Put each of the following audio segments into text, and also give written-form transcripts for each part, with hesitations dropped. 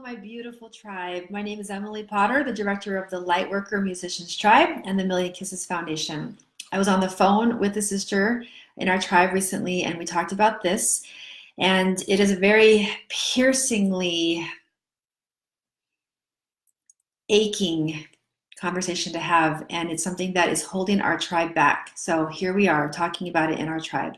my beautiful tribe. My name is Emily Potter, the director of the Lightworker Musicians Tribe and the Million Kisses Foundation. I was on the phone with a sister in our tribe recently, and we talked about this. And it is a very piercingly aching conversation to have, and it's something that is holding our tribe back. So here we are talking about it in our tribe.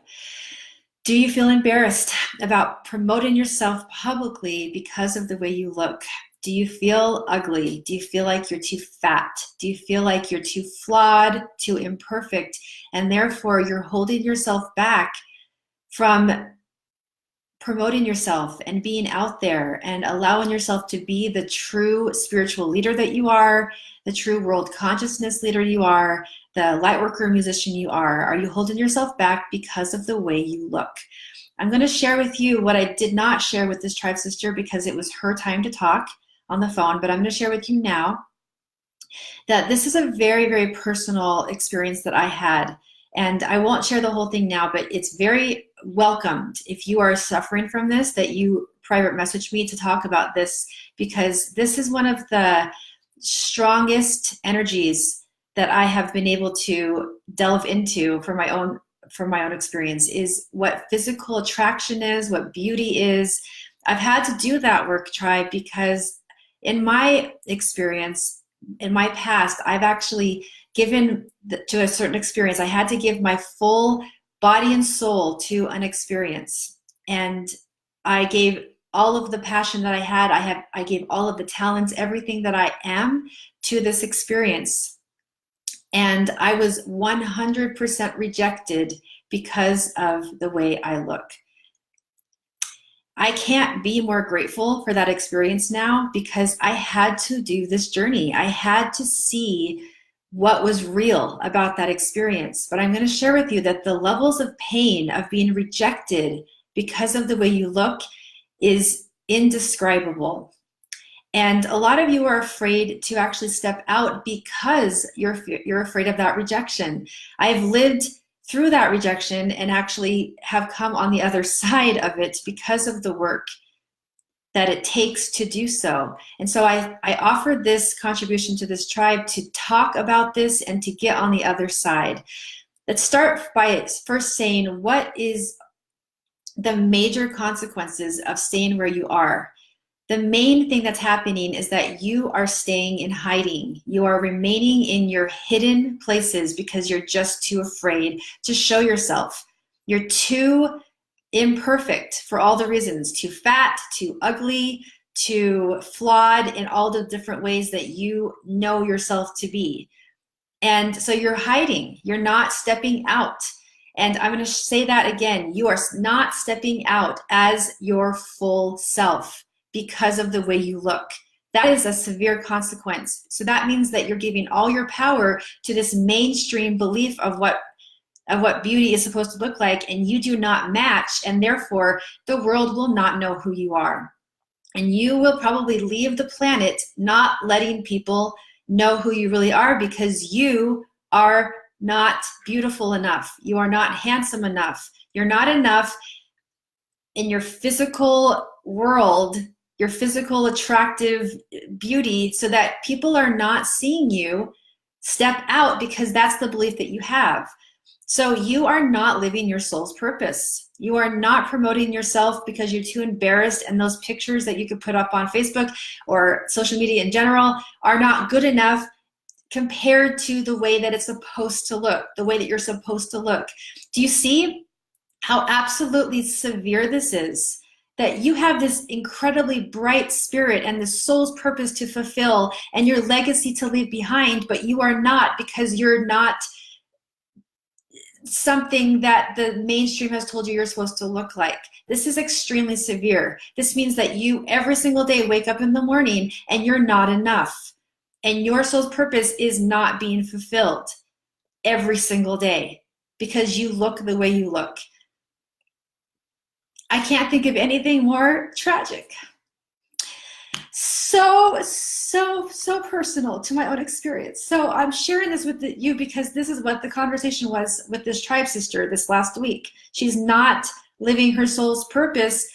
Do you feel embarrassed about promoting yourself publicly because of the way you look? Do you feel ugly? Do you feel like you're too fat? Do you feel like you're too flawed, too imperfect, and therefore you're holding yourself back from promoting yourself and being out there and allowing yourself to be the true spiritual leader that you are, the true world consciousness leader you are, the lightworker musician you are? Are you holding yourself back because of the way you look? I'm going to share with you what I did not share with this tribe sister because it was her time to talk on the phone, but I'm going to share with you now that this is a very, very personal experience that I had. And I won't share the whole thing now, but it's very welcomed if you are suffering from this, that you private message me to talk about this, because this is one of the strongest energies that I have been able to delve into from my own experience, is what physical attraction is, what beauty is. I've had to do that work, tribe, because in my experience, in my past, I've actually given to a certain experience. I had to give my full body and soul to an experience, and I gave all of the passion that I had. I gave all of the talents, everything that I am, to this experience, and I was 100% rejected because of the way I look. I can't be more grateful for that experience now, because I had to do this journey. I had to see what was real about that experience. But I'm going to share with you that the levels of pain of being rejected because of the way you look is indescribable. And a lot of you are afraid to actually step out because you're afraid of that rejection. I've lived through that rejection and actually have come on the other side of it because of the work that it takes to do so. And so I offered this contribution to this tribe to talk about this and to get on the other side. Let's start by first saying, what is the major consequences of staying where you are? The main thing that's happening is that you are staying in hiding. You are remaining in your hidden places because you're just too afraid to show yourself. You're too imperfect for all the reasons: too fat, too ugly, too flawed in all the different ways that you know yourself to be. And so you're hiding. You're not stepping out. And I'm going to say that again. You are not stepping out as your full self because of the way you look. That is a severe consequence. So that means that you're giving all your power to this mainstream belief of what beauty is supposed to look like, and you do not match, and therefore the world will not know who you are. And you will probably leave the planet not letting people know who you really are, because you are not beautiful enough. You are not handsome enough. You're not enough in your physical world, your physical attractive beauty, so that people are not seeing you step out, because that's the belief that you have. So you are not living your soul's purpose. You are not promoting yourself because you're too embarrassed, and those pictures that you could put up on Facebook or social media in general are not good enough compared to the way that it's supposed to look, the way that you're supposed to look. Do you see how absolutely severe this is? That you have this incredibly bright spirit and the soul's purpose to fulfill and your legacy to leave behind, but you are not, because you're not something that the mainstream has told you you're supposed to look like. This is extremely severe. This means that you every single day wake up in the morning and you're not enough, and your soul's purpose is not being fulfilled every single day because you look the way you look. I can't think of anything more tragic. So personal to my own experience. So I'm sharing this with you because this is what the conversation was with this tribe sister this last week. She's not living her soul's purpose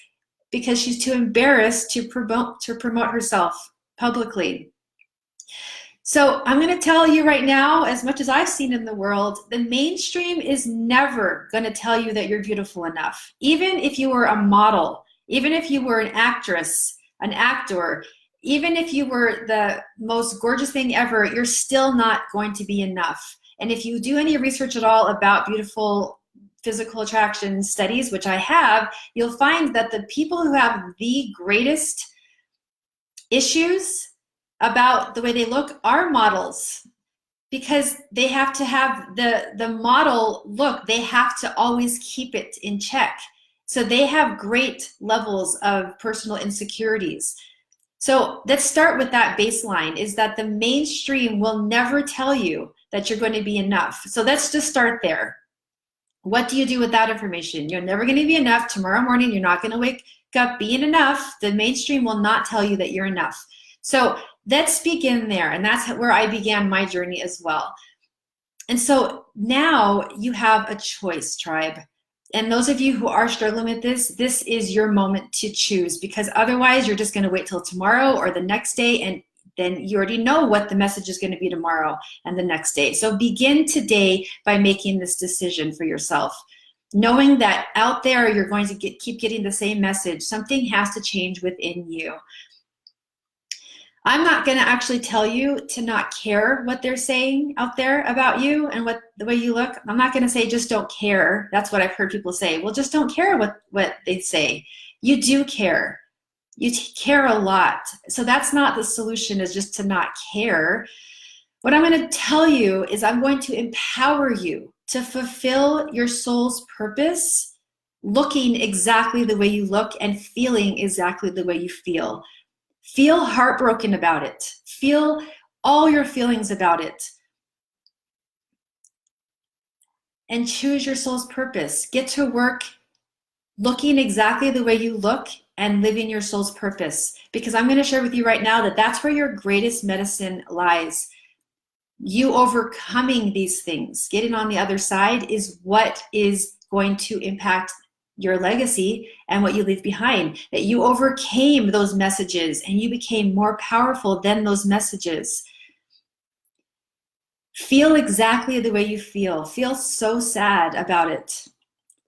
because she's too embarrassed to promote herself publicly. So I'm going to tell you right now, as much as I've seen in the world, the mainstream is never going to tell you that you're beautiful enough. Even if you were a model, even if you were an actress, an actor, even if you were the most gorgeous thing ever, you're still not going to be enough. And if you do any research at all about beautiful physical attraction studies, which I have, you'll find that the people who have the greatest issues about the way they look are models, because they have to have the model look. They have to always keep it in check. So they have great levels of personal insecurities. So let's start with that baseline, is that the mainstream will never tell you that you're going to be enough. So let's just start there. What do you do with that information? You're never going to be enough. Tomorrow morning, you're not going to wake up being enough. The mainstream will not tell you that you're enough. So let's begin there. And that's where I began my journey as well. And so now you have a choice, tribe. And those of you who are struggling with this is your moment to choose, because otherwise you're just going to wait till tomorrow or the next day, and then you already know what the message is going to be tomorrow and the next day. So begin today by making this decision for yourself, knowing that out there you're going to keep getting the same message. Something has to change within you. I'm not going to actually tell you to not care what they're saying out there about you and the way you look. I'm not going to say just don't care. That's what I've heard people say. Well, just don't care what they say. You do care. You care a lot. So that's not the solution, is just to not care. What I'm going to tell you is I'm going to empower you to fulfill your soul's purpose, looking exactly the way you look and feeling exactly the way you feel. Feel heartbroken about it. Feel all your feelings about it. And choose your soul's purpose. Get to work looking exactly the way you look and living your soul's purpose. Because I'm going to share with you right now that that's where your greatest medicine lies. You overcoming these things, getting on the other side, is what is going to impact your legacy and what you leave behind. That you overcame those messages and you became more powerful than those messages. Feel exactly the way you feel. Feel so sad about it.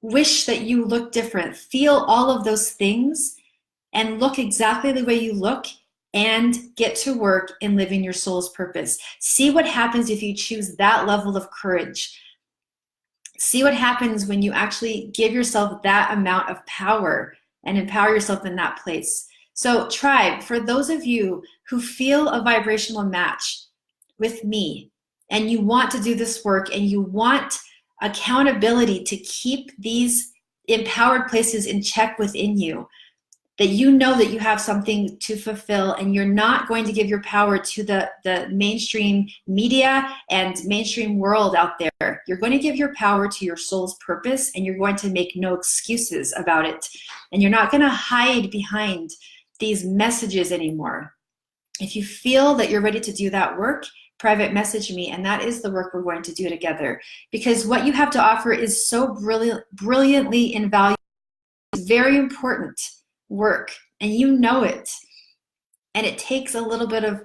Wish that you look different. Feel all of those things and look exactly the way you look, and get to work in living your soul's purpose. See what happens if you choose that level of courage. See what happens when you actually give yourself that amount of power and empower yourself in that place. So tribe, for those of you who feel a vibrational match with me, and you want to do this work, and you want accountability to keep these empowered places in check within you, that you know that you have something to fulfill, and you're not going to give your power to the mainstream media and mainstream world out there. You're going to give your power to your soul's purpose, and you're going to make no excuses about it. And you're not going to hide behind these messages anymore. If you feel that you're ready to do that work, private message me, and that is the work we're going to do together. Because what you have to offer is so brilliantly invaluable. It's very important work, and you know it. And it takes a little bit of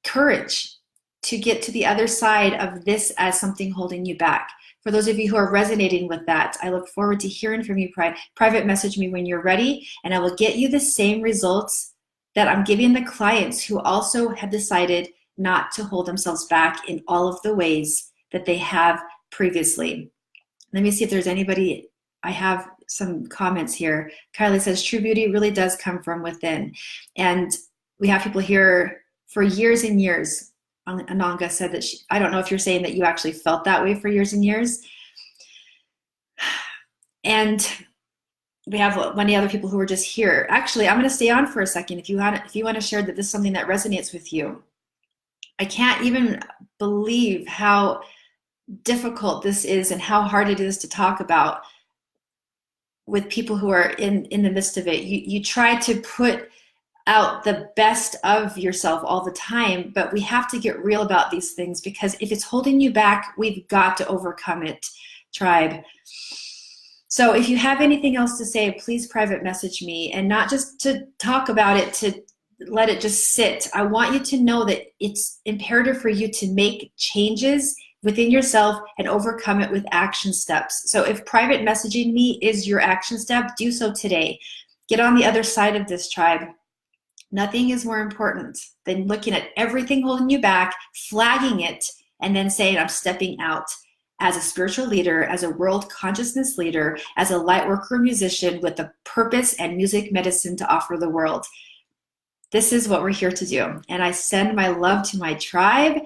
courage to get to the other side of this as something holding you back. For those of you who are resonating with that, I look forward to hearing from you. Private message me when you're ready, and I will get you the same results that I'm giving the clients who also have decided not to hold themselves back in all of the ways that they have previously. Let me see if there's anybody. I have some comments here. Kylie says, true beauty really does come from within. And we have people here for years and years. Ananga said that I don't know if you're saying that you actually felt that way for years and years. And we have many other people who are just here. Actually, I'm going to stay on for a second if you want to share that this is something that resonates with you. I can't even believe how difficult this is and how hard it is to talk about with people who are in the midst of it. You try to put out the best of yourself all the time, but we have to get real about these things, because if it's holding you back, we've got to overcome it, tribe. So if you have anything else to say, please private message me, and not just to talk about it, to let it just sit. I want you to know that it's imperative for you to make changes within yourself and overcome it with action steps. So if private messaging me is your action step, do so today. Get on the other side of this, tribe. Nothing is more important than looking at everything holding you back, flagging it, and then saying, I'm stepping out as a spiritual leader, as a world consciousness leader, as a light worker musician with a purpose and music medicine to offer the world. This is what we're here to do. And I send my love to my tribe,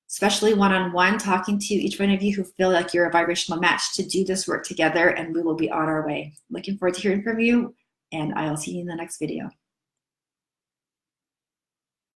especially one-on-one, talking to each one of you who feel like you're a vibrational match to do this work together, and we will be on our way. Looking forward to hearing from you, and I'll see you in the next video.